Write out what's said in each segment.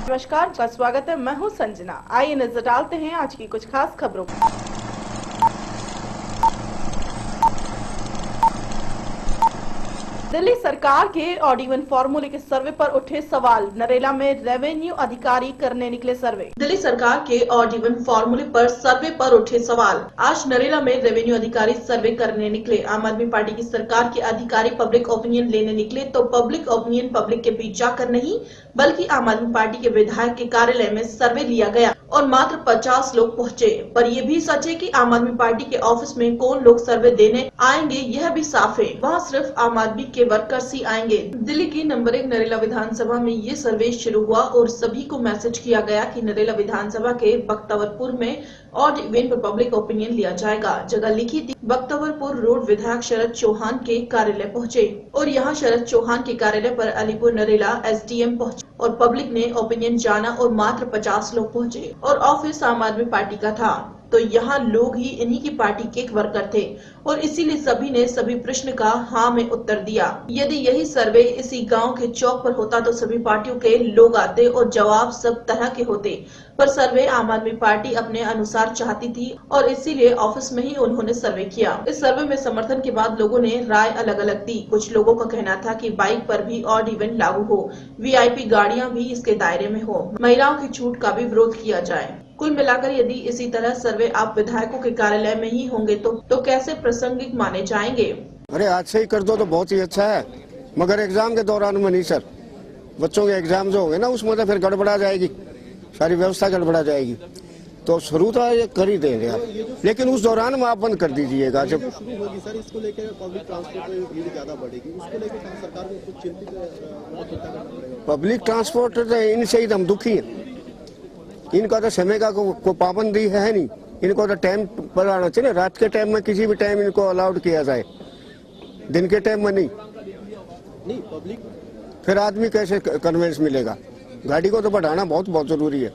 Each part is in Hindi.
नमस्कार, का स्वागत है। मैं हूं संजना। आइए नजर डालते हैं आज की कुछ खास खबरों पर। दिल्ली सरकार के ऑड इवन फॉर्मूले के सर्वे पर उठे सवाल। नरेला में रेवेन्यू अधिकारी करने निकले सर्वे। दिल्ली सरकार के ऑड इवन फॉर्मूले पर सर्वे पर उठे सवाल। आज नरेला में रेवेन्यू अधिकारी सर्वे करने निकले। आम आदमी पार्टी की सरकार के अधिकारी पब्लिक ओपिनियन लेने निकले तो पब्लिक ओपिनियन पब्लिक के बीच जाकर नहीं बल्कि आम आदमी पार्टी के विधायक के कार्यालय में सर्वे लिया गया और मात्र 50 लोग पहुंचे। पर यह भी सच है कि आम आदमी पार्टी के ऑफिस में कौन लोग सर्वे देने आएंगे यह भी साफ है। वहां सिर्फ आम आदमी के वर्कर्स ही आएंगे। दिल्ली की नंबर 1 नरेला विधानसभा में ये सर्वे शुरू हुआ और सभी को मैसेज किया गया कि नरेला विधानसभा के बख्तावरपुर में ऑड इवन पर पब्लिक ओपिनियन लिया जाएगा। जगह लिखी थी। बख्तावरपुर रोड विधायक शरद चौहान के कार्यालय पहुंचे और यहां शरद चौहान के कार्यालय पर अलीपुर नरेला एसडीएम पहुंचे और पब्लिक ने ओपिनियन जाना और मात्र 50 लोग पहुंचे और ऑफिस आम आदमी पार्टी का था तो यहाँ लोग ही इन्हीं की पार्टी के वर्कर थे और इसीलिए सभी ने सभी प्रश्न का हाँ में उत्तर दिया। यदि यही सर्वे इसी गांव के चौक पर होता तो सभी पार्टियों के लोग आते और जवाब सब तरह के होते, पर सर्वे आम आदमी पार्टी अपने अनुसार चाहती थी और इसीलिए ऑफिस में ही उन्होंने सर्वे किया। इस सर्वे में समर्थन के बाद लोगों ने राय अलग अलग दी। कुछ लोगों का कहना था कि बाइक पर भी ऑड इवन लागू हो, वीआईपी गाड़ियां भी इसके दायरे में हो, महिलाओं की छूट का भी विरोध किया जाए। कुल मिलाकर यदि इसी तरह सर्वे आप विधायकों के कार्यालय में ही होंगे तो कैसे प्रासंगिक माने जाएंगे? अरे आज से ही कर दो तो बहुत ही अच्छा है, मगर एग्जाम के दौरान में नहीं सर। बच्चों के एग्जाम जो होंगे ना उसमें तो फिर गड़बड़ा जाएगी, सारी व्यवस्था गड़बड़ा जाएगी। तो शुरू तो ये कर ही देंगे आप, लेकिन उस दौरान में आप बंद कर दीजिएगा। जब शुरू होगी सर, इसको लेकर पब्लिक ट्रांसपोर्ट में भीड़ ज्यादा बढ़ेगी, उसको लेकर सरकार को कुछ चिंतित करना पड़ेगा। पब्लिक ट्रांसपोर्ट इनसे ही हम दुखी हैं। इनका तो समय का को पाबंदी है नहीं, इनको तो टाइम पर आना चाहिए। रात के टाइम में किसी भी टाइम इनको अलाउड किया जाए, दिन के टाइम में नहीं पब्लिक फिर आदमी कैसे कन्वेंस मिलेगा? गाड़ी को तो बढ़ाना बहुत जरूरी है।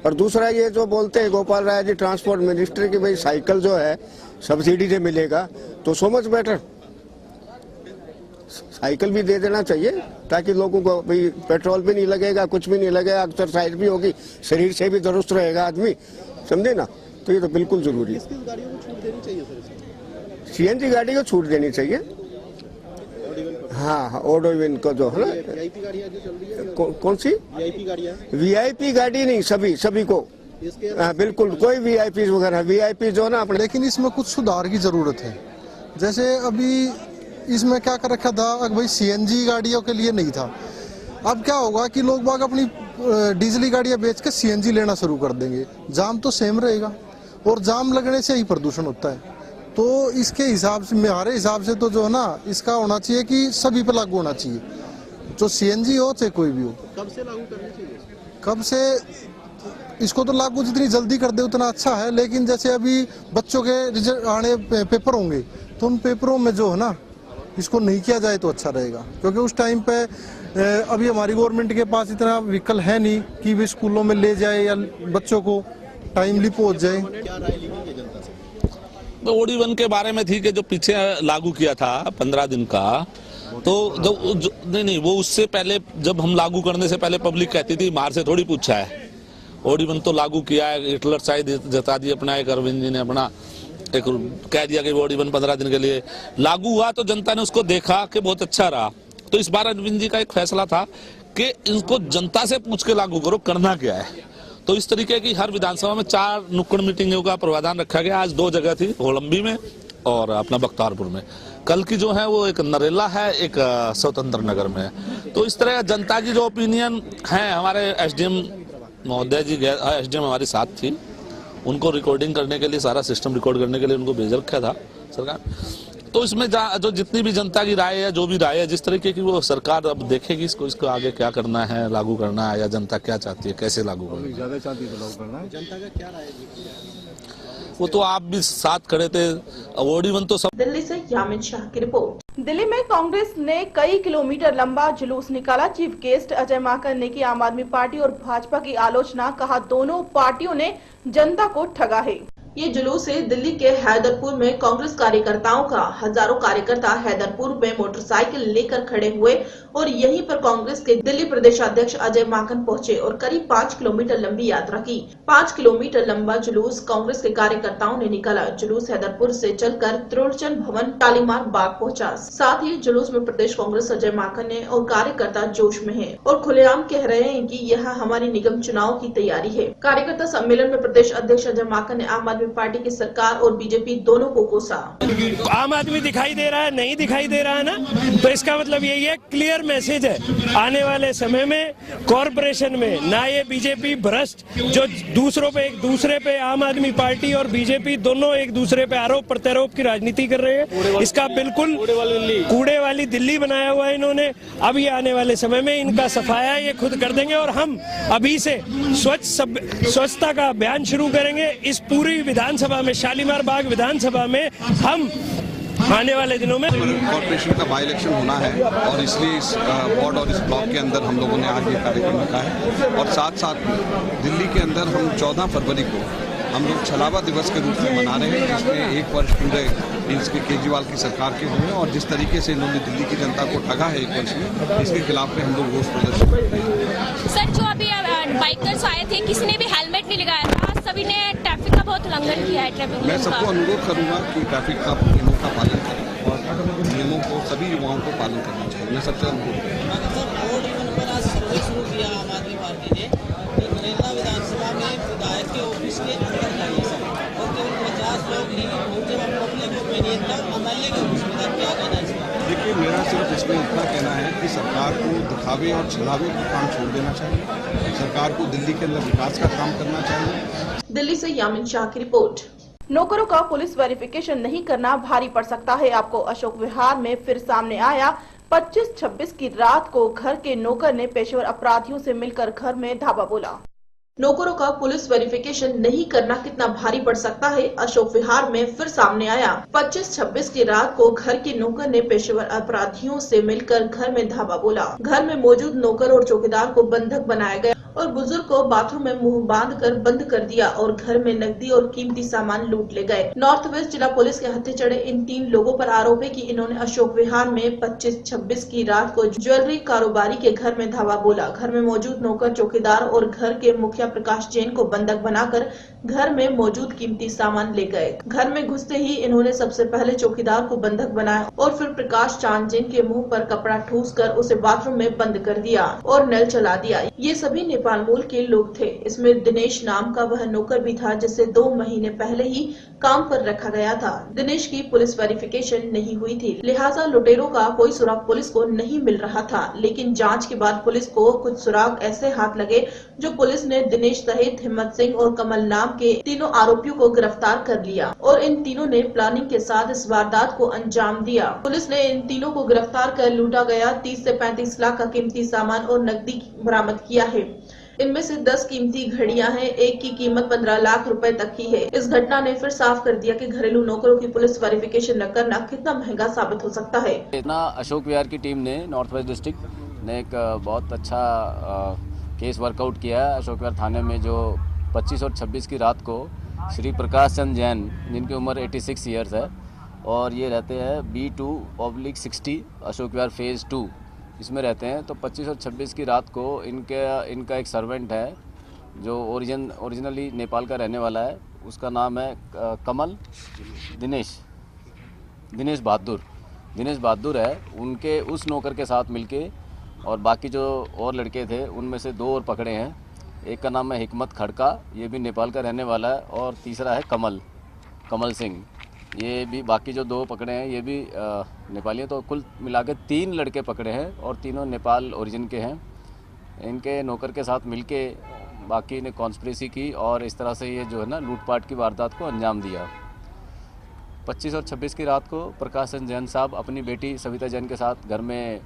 और दूसरा ये जो बोलते हैं गोपाल राय जी ट्रांसपोर्ट मिनिस्टर की भाई साइकिल जो है सब्सिडी से मिलेगा तो सो मच बेटर, साइकिल भी दे देना चाहिए ताकि लोगों को भाई पेट्रोल भी नहीं लगेगा, कुछ भी नहीं लगेगा, एक्सरसाइज भी होगी, शरीर से भी दुरुस्त रहेगा आदमी, समझे ना? तो ये तो बिल्कुल जरूरी है। गाड़ियों को छूट देनी चाहिए सर, सीएनजी गाड़ी को छूट देनी चाहिए। हाँ, ऑड इवन को जो है ना, वीआईपी गाड़ियां जो चल रही है कौन सी वीआईपी गाड़ियां? वीआईपी गाड़ी नहीं, सभी को बिल्कुल कोई वीआईपी वगैरह वीआईपी जो ना अपने। लेकिन इसमें कुछ सुधार की जरूरत है। जैसे अभी इसमें क्या कर रखा था भाई, सीएनजी गाड़ियों के लिए नहीं था। अब क्या होगा कि लोग बाग अपनी डीजली गाड़ियां बेच के सीएनजी लेना शुरू कर देंगे, जाम तो सेम रहेगा और जाम लगने से ही प्रदूषण होता है। तो इसके हिसाब से, मेरे हिसाब से तो जो है ना, इसका होना चाहिए कि सभी पे लागू होना चाहिए, जो सीएनजी हो चाहे कोई भी हो। कब से लागू करनी चाहिए? कब से इसको तो लागू जितनी जल्दी कर दे उतना अच्छा है। लेकिन जैसे अभी बच्चों के रिजल्ट आने पेपर होंगे तो उन पेपरों में जो है ना इसको नहीं किया जाए तो अच्छा रहेगा, क्योंकि उस टाइम पे अभी हमारी गवर्नमेंट के पास इतना व्हीकल है नहीं कि वे स्कूलों में ले जाए या बच्चों को टाइमली पहुंच जाए। क्या राय लेंगे जनता से? तो ऑड इवन के बारे में थी कि जो पीछे लागू किया था 15 दिन का, तो जो नहीं वो उससे पहले जब हम लागू करने से पहले पब्लिक कहती थी बाहर से थोड़ी पूछा है। ऑड इवन तो लागू किया है, हिटलर साइड जता दी अपना, एक अरविंद जी ने अपना एक कह दिया कि ऑड इवन 15 दिन के लिए लागू हुआ तो जनता ने उसको देखा कि बहुत अच्छा रहा। तो इस बार अरविंद जी का एक फैसला था कि इनको जनता से पूछ के लागू करो, करना क्या है। तो इस तरीके की हर विधानसभा में 4 नुक्कड़ मीटिंगों का प्रावधान रखा गया। आज 2 जगह थी, होलंबी में और अपना बख्तावरपुर में। कल की जो है वो एक नरेला है, एक स्वतंत्र नगर में है। तो इस तरह जनता की जो ओपिनियन है, हमारे एसडीएम महोदय जी, एसडीएम हमारे साथ थी, उनको रिकॉर्डिंग करने के लिए, सारा सिस्टम रिकॉर्ड करने के लिए उनको भेज रखा था सरकार। तो इसमें जो जितनी भी जनता की राय है, जो भी राय है, जिस तरीके की वो सरकार अब देखेगी इसको आगे क्या करना है, लागू करना है या जनता क्या चाहती है, कैसे लागू करना है। ज्यादा चाहती है लागू करना है, जनता का क्या राय है? वो तो आप भी साथ खड़े थे। ऑड इवन तो सब। दिल्ली से यामिन शाह की रिपोर्ट। दिल्ली में कांग्रेस ने कई किलोमीटर लंबा जुलूस निकाला। चीफ गेस्ट अजय माकन ने की आम आदमी पार्टी और भाजपा की आलोचना, कहा दोनों पार्टियों ने जनता को ठगा है। ये जुलूस से दिल्ली के हैदरपुर में कांग्रेस कार्यकर्ताओं का हजारों कार्यकर्ता हैदरपुर में मोटरसाइकिल लेकर खड़े हुए और यहीं पर कांग्रेस के दिल्ली प्रदेशाध्यक्ष अजय माकन पहुंचे और करीब 5 किलोमीटर लंबी यात्रा की। 5 किलोमीटर लंबा जुलूस कांग्रेस के कार्यकर्ताओं ने निकाला। जुलूस हैदरपुर से चलकर त्रिलोचन भवन शालीमार बाग पहुंचा। साथ ही जुलूस में प्रदेश कांग्रेस अजय माकन ने और कार्यकर्ता जोश में है और खुलेआम कह रहे हैं कि यह हमारी निगम चुनाव की तैयारी है। कार्यकर्ता सम्मेलन में प्रदेश अध्यक्ष अजय माकन ने आम आदमी पार्टी की सरकार और बीजेपी दोनों को कोसा। आम आदमी दिखाई दे रहा है, नहीं दिखाई दे रहा है ना, तो इसका मतलब यही है, क्लियर मैसेज है, आने वाले समय में कॉरपोरेशन में ना ये बीजेपी भ्रष्ट जो दूसरों पे एक दूसरे पे आम आदमी पार्टी और बीजेपी दोनों एक दूसरे पे आरोप प्रत्यारोप की राजनीति कर रहे हैं। इसका बिल्कुल कूड़े वाली दिल्ली बनाया हुआ है इन्होंने। अब ये आने वाले समय में इनका सफाया ये खुद कर देंगे और हम अभी से स्वच्छता का अभियान शुरू करेंगे। इस पूरी विधानसभा में, शालीमार बाग विधानसभा में हम आने वाले दिनों में कॉर्पोरेशन का बाई इलेक्शन होना है और इसलिए इस वार्ड और इस ब्लॉक के अंदर हम लोगों ने आज ये कार्यक्रम रखा है। और साथ साथ दिल्ली के अंदर हम 14 फरवरी को हम लोग छलावा दिवस के रूप में मना रहे हैं, जिसमें 1 वर्ष पूरे इसके केजरीवाल की सरकार के हुए और जिस तरीके से इन्होंने दिल्ली की जनता को ठगा है 1 वर्ष में, इसके खिलाफ में हम लोग रोष प्रदर्शन कर रहे हैं। सर, जो अभी बाइकर्स आए थे, किसी ने भी हेलमेट नहीं लगाया था, सभी ने ट्रैफिक का बहुत उल्लंघन किया है। ट्रैफिक मैं सबको अनुरोध करूंगा कि ट्रैफिक का नियमों का पालन करें और नियमों को सभी युवाओं को पालन करना चाहिए। मैं सबसे अनुरोध विधानसभा में विधायक के ऑफिस के अंदर जाइए सर, और केवल 50 लोग ही पहुंचे पब्लिक ओपिनियन का एमएलए के ऑफिस में क्या कहना है? देखिए, मेरा सिर्फ इसमें इतना कहना है कि सरकार को दिखावे और छलावे का काम छोड़ देना चाहिए। सरकार को दिल्ली के अंदर विकास का काम करना चाहिए। दिल्ली से यामिन शाह की रिपोर्ट। नौकरों का पुलिस वेरिफिकेशन नहीं करना भारी पड़ सकता है। आपको अशोक विहार में फिर सामने आया। 25-26 की रात को घर के नौकर ने पेशेवर अपराधियों से मिलकर घर में धावा बोला। नौकरों का पुलिस वेरिफिकेशन नहीं करना कितना भारी पड़ सकता है, अशोक विहार में फिर सामने आया। 25-26 की रात को घर के नौकर ने पेशेवर अपराधियों से मिलकर घर में धावा बोला। घर में मौजूद नौकर और चौकीदार को बंधक बनाया गया और बुजुर्ग को बाथरूम में मुंह बांध कर बंद कर दिया और घर में नकदी और कीमती सामान लूट ले गए। नॉर्थ वेस्ट जिला पुलिस के हत्थे चढ़े इन 3 लोगों पर आरोप है कि इन्होंने अशोक विहार में 25-26 की रात को ज्वेलरी कारोबारी के घर में धावा बोला। घर में मौजूद नौकर, चौकीदार और घर के मुखिया प्रकाश जैन को बंधक बनाकर घर में मौजूद कीमती सामान ले गए। घर में घुसते ही इन्होंने सबसे पहले चौकीदार को बंधक बनाया और फिर प्रकाश चांद जैन के मुंह पर कपड़ा ठूस कर उसे बाथरूम में बंद कर दिया और नल चला दिया। ये सभी नेपाल मूल के लोग थे। इसमें दिनेश नाम का वह नौकर भी था जिसे 2 महीने पहले ही काम पर रखा गया था। दिनेश की पुलिस वेरिफिकेशन नहीं हुई थी, लिहाजा लुटेरों का कोई सुराग पुलिस को नहीं मिल रहा था। लेकिन जांच के बाद पुलिस को कुछ सुराग ऐसे हाथ लगे जो पुलिस ने दिनेश सहित हिम्मत सिंह और कमल नाम के तीनों आरोपियों को गिरफ्तार कर लिया और इन तीनों ने प्लानिंग के साथ इस वारदात को अंजाम दिया। पुलिस ने इन तीनों को गिरफ्तार कर लूटा गया 30 से 35 लाख का कीमती सामान और नकदी बरामद किया है। इनमें से 10 कीमती घड़ियां हैं। एक की कीमत 15 लाख रुपए तक की है। इस घटना ने फिर साफ कर दिया कि घरेलू नौकरों की पुलिस वेरिफिकेशन न करना कितना महंगा साबित हो सकता है। इतना अशोक विहार की टीम ने, नॉर्थ वेस्ट डिस्ट्रिक्ट ने एक बहुत अच्छा केस वर्कआउट किया है। अशोक विहार थाने में जो 25 और 26 की रात को श्री प्रकाश चंद जैन, जिनकी उम्र 86 ईयर्स है और ये रहते हैं B2/60 अशोक विहार फेज़ 2 इसमें रहते हैं। तो 25 और 26 की रात को इनका एक सर्वेंट है जो ओरिजिनली नेपाल का रहने वाला है। उसका नाम है कमल दिनेश बहादुर है। उनके उस नौकर के साथ मिलके और बाकी जो और लड़के थे उनमें से 2 और पकड़े हैं। एक का नाम है हिकमत खड़का, ये भी नेपाल का रहने वाला है, और तीसरा है कमल सिंह। ये भी बाकी जो 2 पकड़े हैं ये भी नेपाली हैं। तो कुल मिला के 3 लड़के पकड़े हैं और तीनों नेपाल ओरिजिन के हैं। इनके नौकर के साथ मिलके बाकी ने कॉन्स्पिरेसी की और इस तरह से ये जो है ना लूटपाट की वारदात को अंजाम दिया। 25 और 26 की रात को प्रकाश चंद जैन साहब अपनी बेटी सविता जैन के साथ घर में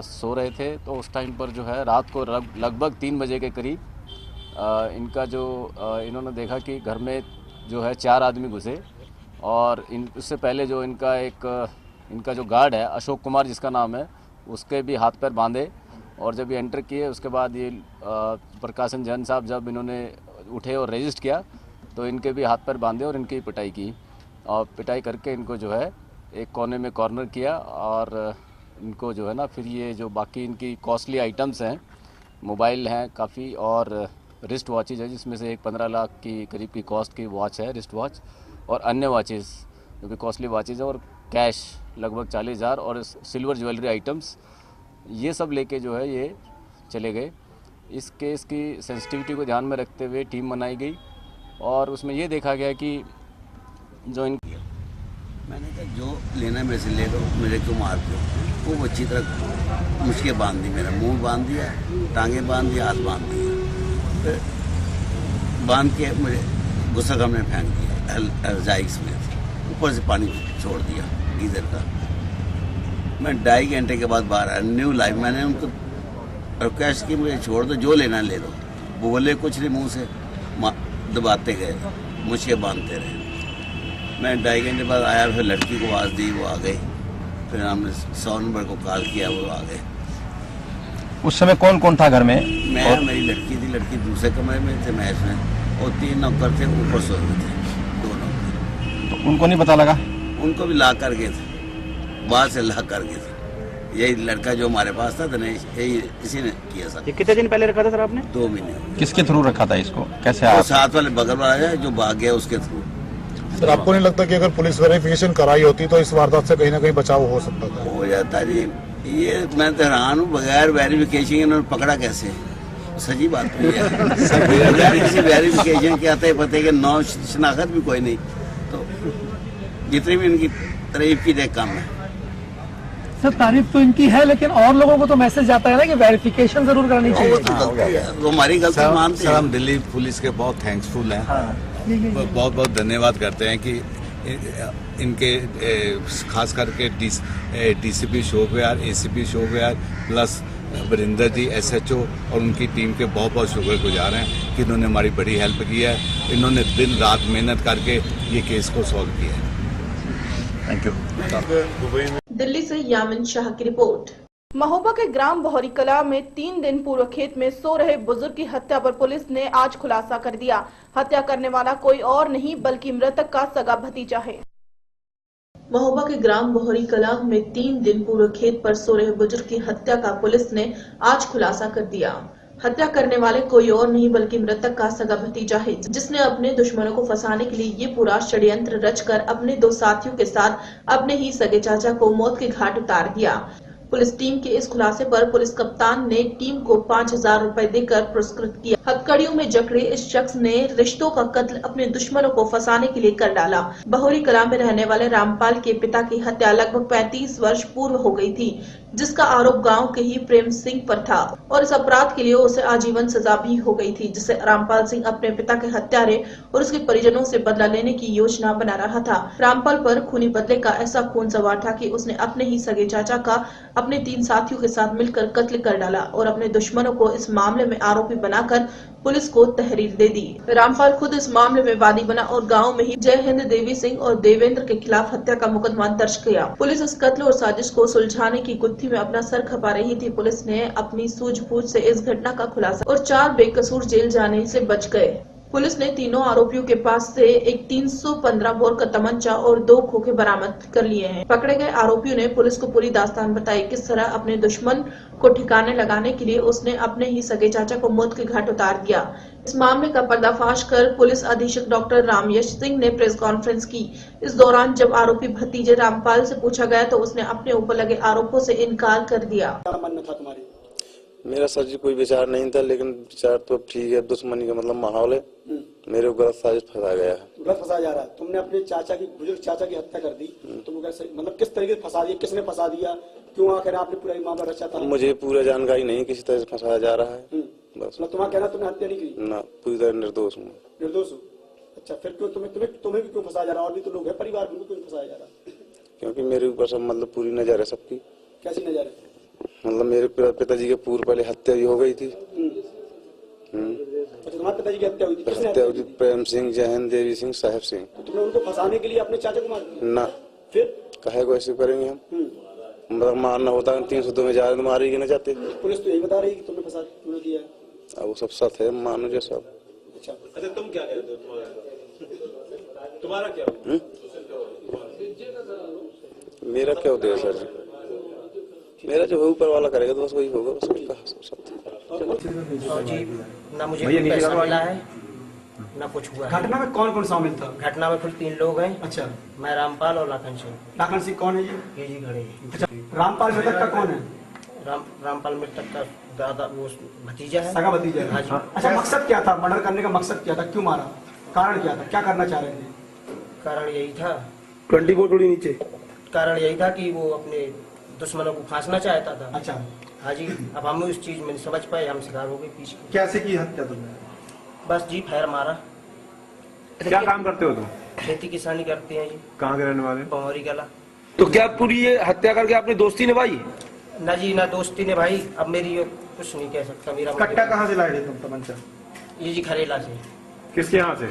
सो रहे थे। तो उस टाइम पर जो है रात को लगभग 3 बजे के करीब इनका जो इन्होंने देखा कि घर में जो है 4 आदमी घुसे और उससे पहले जो इनका जो गार्ड है अशोक कुमार जिसका नाम है, उसके भी हाथ पैर बांधे और जब ये एंटर किए उसके बाद ये प्रकाशन जैन साहब जब इन्होंने उठे और रजिस्ट किया तो इनके भी हाथ पैर बांधे और इनकी पिटाई की, और पिटाई करके इनको जो है एक कोने में कॉर्नर किया, और इनको जो है ना फिर ये जो बाकी इनकी कॉस्टली आइटम्स हैं, मोबाइल हैं काफ़ी, और रिस्ट वॉचेज़ है जिसमें से एक 15 लाख की करीब की कॉस्ट की वॉच है, रिस्ट वॉच, और अन्य वॉचेज़ जो कि कॉस्टली वॉचेज़ है, और कैश लगभग 40,000 और सिल्वर ज्वेलरी आइटम्स, ये सब लेके जो है ये चले गए। इस केस की सेंसिटिविटी को ध्यान में रखते हुए टीम बनाई गई, और उसमें ये देखा गया कि जो मैंने कहा जो लेना मेरे से ले लो, मेरे को मार दो। वो अच्छी तरह मुझके बांध दी, मेरा मुंह बांध दिया, टांगे बांध दिया, हाथ बांध दिया, फिर बांध के मुझे गुस्सा गम में फेंक दिया रजाई समेत, ऊपर से पानी छोड़ दिया गीजर का। मैं 2.5 घंटे के बाद बाहर आया, न्यू लाइफ। मैंने उनको रिक्वेस्ट की मुझे छोड़ दो, जो लेना ले लो। बोले कुछ नहीं, मुँह से दबाते गए, मुझके बांधते रहे। मैं 2.5 घंटे बाद आया, फिर लड़की को आवाज़ दी, वो आ गई। फिर हमने 100 नंबर को कॉल किया, वो आ गए। उस समय कौन कौन था घर में? मैं, मेरी लड़की थी, लड़की दूसरे कमरे में थे, मैं इसमें, और 3 नौकर थे, ऊपर सोए हुए थे, 2 नौकर। तो उनको नहीं पता लगा? उनको भी ला कर गए थे, बाहर से ला कर गए थे। यही लड़का जो हमारे पास था, यही इसी ने किया सर। ये कितने दिन पहले रखा था सर आपने? 2 महीने। किसके थ्रू रखा था इसको? कैसे आप? साथ वाले बगल वाला है जो भाग गया, उसके थ्रू। सर आपको नहीं लगता कि अगर पुलिस वेरिफिकेशन कराई होती तो इस वारदात से कहीं ना कहीं बचाव हो सकता था? हो जाता जी, ये मैं तो हैरान हूँ, बगैर वेरिफिकेशन इन्होंने पकड़ा कैसे? सही बात नहीं है। बगैर किसी वेरिफिकेशन के आते पते के नौ शनाख्त भी कोई नहीं, तो जितनी भी इनकी तारीफ की देख कम है। सर तारीफ तो इनकी है, लेकिन और लोगों को तो मैसेज जाता है ना कि वेरिफिकेशन जरूर करनी चाहिए। वो हमारी गलती मानते हैं। हम दिल्ली पुलिस के बहुत थैंक्सफुल हैं, बहुत बहुत धन्यवाद करते हैं कि इनके खास करके डीसीपी शोकविहार, एसीपी शोकविहार प्लस वरिंदर जी SHO और उनकी टीम के बहुत बहुत शुक्रगुजार हैं कि इन्होंने हमारी बड़ी हेल्प की है। इन्होंने दिन रात मेहनत करके ये केस को सॉल्व किया है। Thank you. दिल्ली से यामिन शाह की रिपोर्ट। महोबा के ग्राम बहरी कला में 3 दिन पूर्व खेत में सो रहे बुजुर्ग की हत्या पर पुलिस ने आज खुलासा कर दिया। हत्या करने वाला कोई और नहीं बल्कि मृतक का सगा भतीजा है। महोबा के ग्राम बहरी कला में 3 दिन पूर्व खेत पर सो रहे बुजुर्ग की हत्या का पुलिस ने आज खुलासा कर दिया। हत्या करने वाले कोई और नहीं बल्कि मृतक का सगा भतीजा है, जिसने अपने दुश्मनों को फंसाने के लिए ये पूरा षड्यंत्र रचकर अपने 2 साथियों के साथ अपने ही सगे चाचा को मौत के घाट उतार दिया। पुलिस टीम के इस खुलासे पर पुलिस कप्तान ने टीम को 5,000 रुपए देकर पुरस्कृत किया। हथकड़ियों में जकड़े इस शख्स ने रिश्तों का कत्ल अपने दुश्मनों को फंसाने के लिए कर डाला। बहोरी कला में रहने वाले रामपाल के पिता की हत्या लगभग 35 वर्ष पूर्व हो गई थी, जिसका आरोप गांव के ही प्रेम सिंह पर था और इस अपराध के लिए उसे आजीवन सजा भी हो गई थी, जिससे रामपाल सिंह अपने पिता के हत्यारे और उसके परिजनों से बदला लेने की योजना बना रहा था। रामपाल पर खूनी बदले का ऐसा खून सवार था कि उसने अपने ही सगे चाचा का अपने 3 साथियों के साथ मिलकर कत्ल कर डाला और अपने दुश्मनों को इस मामले में आरोपी बनाकर पुलिस को तहरीर दे दी। रामपाल खुद इस मामले में वादी बना और गांव में ही जय हिंद देवी सिंह और देवेंद्र के खिलाफ हत्या का मुकदमा दर्ज किया। पुलिस इस कत्ल और साजिश को सुलझाने की गुत्थी में अपना सर खपा रही थी। पुलिस ने अपनी सूझबूझ से इस घटना का खुलासा और 4 बेकसूर जेल जाने से बच गए। पुलिस ने तीनों आरोपियों के पास से एक 315 बोर का तमंचा और 2 खोखे बरामद कर लिए हैं। पकड़े गए आरोपियों ने पुलिस को पूरी दास्तान बताई, किस तरह अपने दुश्मन को ठिकाने लगाने के लिए उसने अपने ही सगे चाचा को मौत के घाट उतार दिया। इस मामले का पर्दाफाश कर पुलिस अधीक्षक डॉक्टर रामयश सिंह ने प्रेस कॉन्फ्रेंस की। इस दौरान जब आरोपी भतीजे रामपाल से पूछा गया तो उसने अपने ऊपर लगे आरोपों से इनकार कर दिया। मेरा सर जी कोई विचार नहीं था, लेकिन विचार तो ठीक है, दुश्मनी का मतलब माहौल है, मेरे को गलत साजिश फंसा गया है। गलत फंसा जा रहा है। तुमने अपने चाचा की, बुजुर्ग चाचा की हत्या कर दी, तुमको कैसे, मतलब किस तरीके से फंसा दिया, किसने फंसा दिया, क्यों आखिर आपने पूरा मामला रचा था? मुझे पूरा जानकारी नहीं, किसी तरह से फंसाया जा रहा है बस। तुम्हारा कहना तुमने हत्या नहीं की? ना, पूरी तरह निर्दोष हूँ। निर्दोष हूँ? अच्छा, फिर क्यों तुम्हें भी क्यों फंसाया जा रहा है? और भी तो लोग है परिवार में, क्यों फंसाया जा रहा है? क्योंकि मेरे ऊपर सब मतलब पूरी नजर है सबकी। कैसी नजर है? मतलब मेरे पिताजी के पूर्व पहले हत्या भी हो गई थी। अच्छा, तुम्हारे पिताजी की हत्या हुई थी? हत्या हुई थी, प्रेम सिंह, जय हिंद देवी सिंह, साहेब सिंह। तो तुमने उनको फंसाने के लिए अपने चाचा को मार दिया? ना, फिर कहे को ऐसे करेंगे हम? मतलब मारना होता है 302 में ज्यादा मारेगी ना चाहते। पुलिस तो यही बता रही है कि तुमने फंसा, तुमने किया। अब वो सब साथ है, मानो जो सब। अच्छा, तुम क्या कहते हो? तुम्हारा क्या हुआ? मेरा क्या होता है सर जी, मेरा जो ऊपर वाला करेगा तो बस वही होगा, बस कहा जी। ना मुझे कोई पैसा मिला है ना कुछ हुआ। घटना में कौन कौन शामिल था? घटना में कुल 3 लोग हैं। अच्छा, मैं रामपाल और लाखन सिंह। लाखन सिंह कौन है ये जी खड़े हैं। अच्छा, रामपाल मृतक का कौन है? रामपाल मृतक का दादा वो भतीजा है, सगा भतीजा है। हाँ जी। अच्छा, मकसद क्या था? मर्डर करने का मकसद क्या था? क्यों मारा? कारण क्या था? क्या करना चाह रहे थे? कारण यही था, 24 थोड़ी नीचे। कारण यही था कि वो अपने दुश्मनों को फांसना चाहता था। अच्छा, हाँ जी। अब हम उस चीज में समझ पाए, हम शिकार हो गए पीछे। कैसे की हत्या तुमने? बस जी फायर मारा। क्या काम करते हो तुम? खेती किसानी करते हैं जी। कहाँ के रहने वाले? पवरी कला। तो क्या पूरी ये हत्या करके आपने दोस्ती निभाई? ना जी, ना दोस्ती ने भाई। अब मेरी ये कुछ नहीं कह सकता। मेरा कट्टा कहाँ से लाए थे तुम तमंचा? ये जी खरेला से। किसके यहाँ से?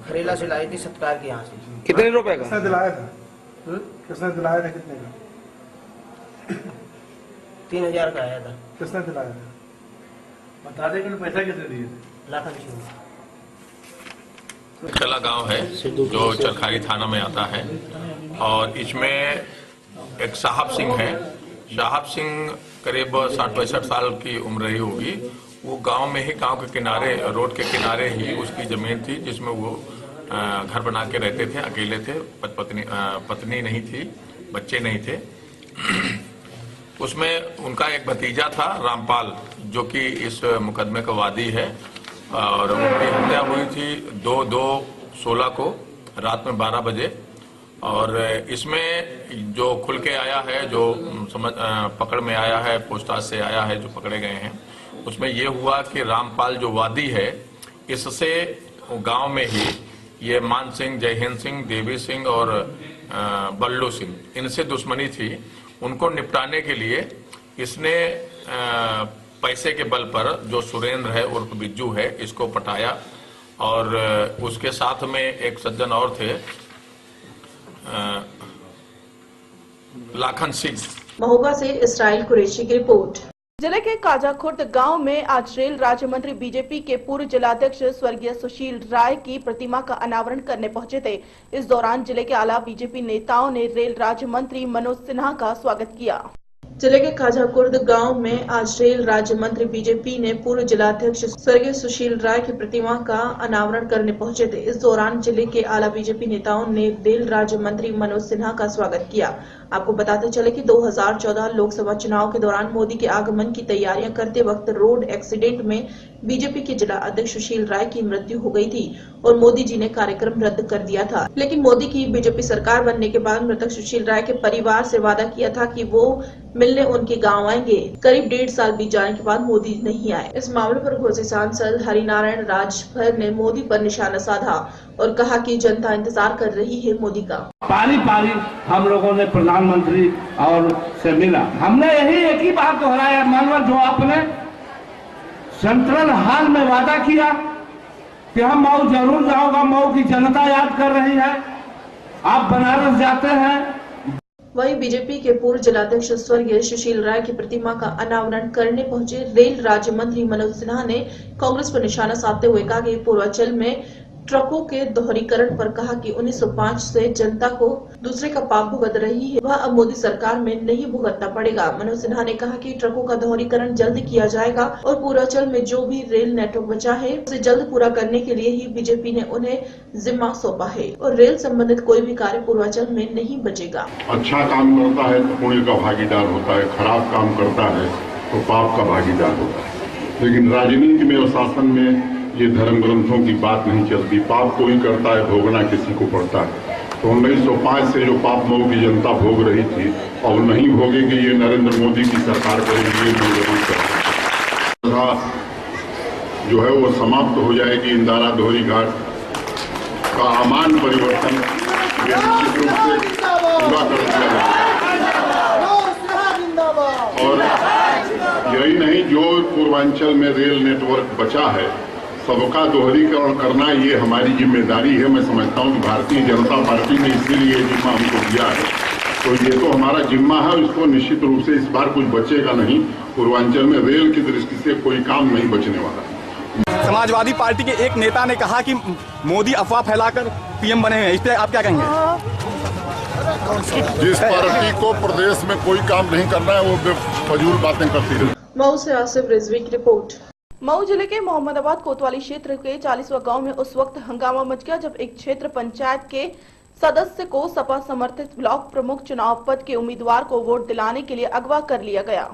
खरेला से लाई थी, सत्कार के यहाँ से। कितने रुपए का? किसने दिलाया था? किसने दिलाया था? कितने का? 3000 का आया था। किसने दिलाया था? बता दे कि पैसा कितने दिए? लाखन सिंह। कला गांव है जो चरखारी थाना में आता है, और इसमें एक साहब सिंह है। साहब सिंह करीब 60-65 साल की उम्र रही होगी। वो गांव में ही, गांव के किनारे, रोड के किनारे ही उसकी जमीन थी जिसमें वो घर बना के रहते थे। अकेले थे, पत्नी नहीं थी, बच्चे नहीं थे। उसमें उनका एक भतीजा था रामपाल, जो कि इस मुकदमे का वादी है, और उनकी हत्या हुई थी 2/2/16 को रात में 12 बजे। और इसमें जो खुल के आया है, जो पकड़ में आया है, पूछताछ से आया है, जो पकड़े गए हैं, उसमें ये हुआ कि रामपाल जो वादी है, इससे गांव में ही ये मान सिंह, जयहिंद सिंह, देवी सिंह और बल्लू सिंह, इनसे दुश्मनी थी। उनको निपटाने के लिए इसने पैसे के बल पर जो सुरेंद्र है उर्फ बिज्जू है, इसको पटाया। और उसके साथ में एक सज्जन और थे, लाखन सिंह। महोबा से इसराइल कुरैशी की रिपोर्ट। जिले के काजाखुर्द गांव में आज रेल राज्य मंत्री बीजेपी के पूर्व जिलाध्यक्ष स्वर्गीय सुशील राय की प्रतिमा का अनावरण करने पहुंचे थे। इस दौरान जिले के आला बीजेपी नेताओं ने रेल राज्य मंत्री मनोज सिन्हा का स्वागत किया। जिले के काजाखुर्द गांव में आज रेल राज्य मंत्री बीजेपी ने पूर्व जिलाध्यक्ष स्वर्गीय सुशील राय की प्रतिमा का अनावरण करने पहुंचे थे। इस दौरान जिले के आला बीजेपी नेताओं ने रेल राज्य मंत्री मनोज सिन्हा का स्वागत किया। आपको बताते चले कि 2014 लोकसभा चुनाव के दौरान मोदी के आगमन की तैयारियां करते वक्त रोड एक्सीडेंट में बीजेपी के जिला अध्यक्ष सुशील राय की मृत्यु हो गई थी और मोदी जी ने कार्यक्रम रद्द कर दिया था। लेकिन मोदी की बीजेपी सरकार बनने के बाद मृतक सुशील राय के परिवार से वादा किया था कि वो मिलने उनके गांव आएंगे। करीब 1.5 साल बीत जाने के बाद मोदी नहीं आए। इस मामले पर घोसी सांसद हरिनारायण राजभर ने मोदी पर निशाना साधा और कहा कि जनता इंतजार कर रही है मोदी का। पारी पारी हम लोगों ने प्रधानमंत्री और से मिला। हमने यही एक ही बात दोहराया, मानवर, जो आपने सेंट्रल हॉल में वादा किया कि हम मऊ जरूर जाऊंगा, मऊ की जनता याद कर रही है। आप बनारस जाते हैं। वहीं बीजेपी के पूर्व जिलाध्यक्ष स्वर्गीय सुशील राय की प्रतिमा का अनावरण करने पहुंचे रेल राज्य मंत्री मनोज सिन्हा ने कांग्रेस पर निशाना साधते हुए कहा कि पूर्वांचल में ट्रकों के दोहरीकरण पर कहा कि 1905 से जनता को दूसरे का पाप भुगत रही है, वह अब मोदी सरकार में नहीं भुगतना पड़ेगा। मनोज सिन्हा ने कहा कि ट्रकों का दोहरीकरण जल्द किया जाएगा और पूर्वांचल में जो भी रेल नेटवर्क बचा है उसे जल्द पूरा करने के लिए ही बीजेपी ने उन्हें जिम्मा सौंपा है और रेल संबंधित कोई भी कार्य पूर्वांचल में नहीं बचेगा। अच्छा काम करता है तो पुण्य का भागीदार होता है, खराब काम करता है तो पाप का भागीदार होता है। लेकिन राजनीति में और शासन में ये धर्म ग्रंथों की बात नहीं चलती। पाप कोई करता है, भोगना किसी को पड़ता है। तो 1905 से जो पाप मऊ की जनता भोग रही थी और नहीं भोगेगी, ये नरेंद्र मोदी की सरकार करेगी, ये जरूर जो है वो समाप्त हो जाएगी। इंदारा दोहरी घाट का अमान परिवर्तन निश्चित रूप से पूरा कर दिया जाएगा। और यही नहीं, जो पूर्वांचल में रेल नेटवर्क बचा है सबका दोहरीकरण करना, ये हमारी जिम्मेदारी है। मैं समझता हूँ कि भारतीय जनता पार्टी ने इसीलिए जिम्मा हमको दिया है, तो ये तो हमारा जिम्मा है। इसको निश्चित रूप से इस बार कुछ बचेगा नहीं। पूर्वांचल में रेल की दृष्टि से कोई काम नहीं बचने वाला। समाजवादी पार्टी के एक नेता ने कहा कि मोदी अफवाह फैलाकर पीएम बने हैं, इस पे आप क्या कहेंगे? जिस पार्टी को प्रदेश में कोई काम नहीं करना है वो फजूल बातें करती है। मऊ से आसिफ रिजवी की रिपोर्ट। मऊ जिले के मोहम्मदाबाद कोतवाली क्षेत्र के 40वां गांव में उस वक्त हंगामा मच गया जब एक क्षेत्र पंचायत के सदस्य को सपा समर्थित ब्लॉक प्रमुख चुनाव पद के उम्मीदवार को वोट दिलाने के लिए अगवा कर लिया गया।